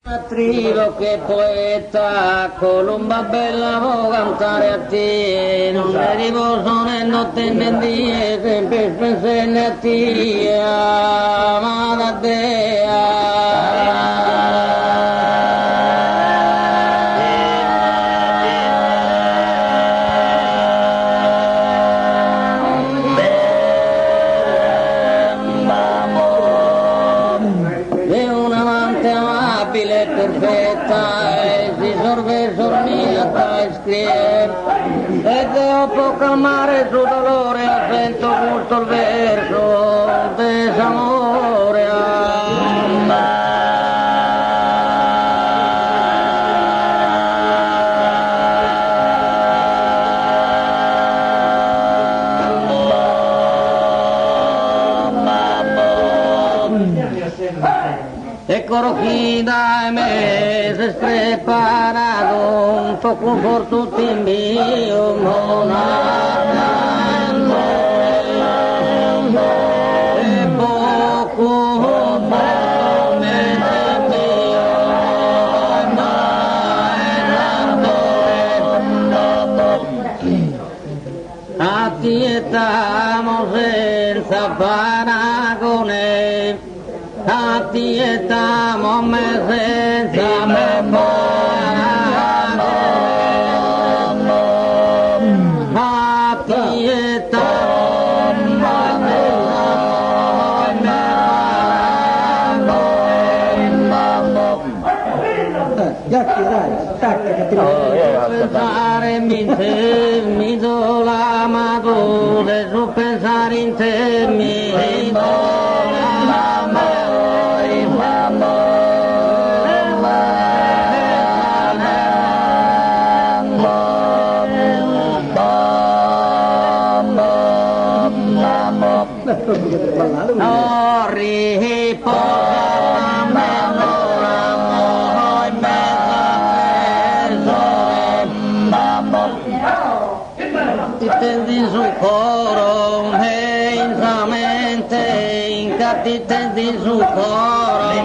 Trillo che poeta, Colomba bella può cantare a te, non ne riposo né notte né die, sempre spensene a te, amata Dea. Perfetta e si sorve sormita e scrive e dopo calmare il suo dolore ha sento gusto il verso desamore. E corojida e me se preparato un po' conforto tutti mio monarca e poco mese mio a ti estamos senza paragone. A ti estamos senza memoria, a ti estamos pensare mi do l'amato, devo pensare in te, mi do no riposame l'amore in mezzo ti tendi sul coro e insamente ti tendi sul coro e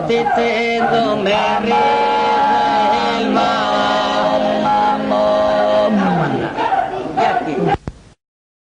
ti tendo me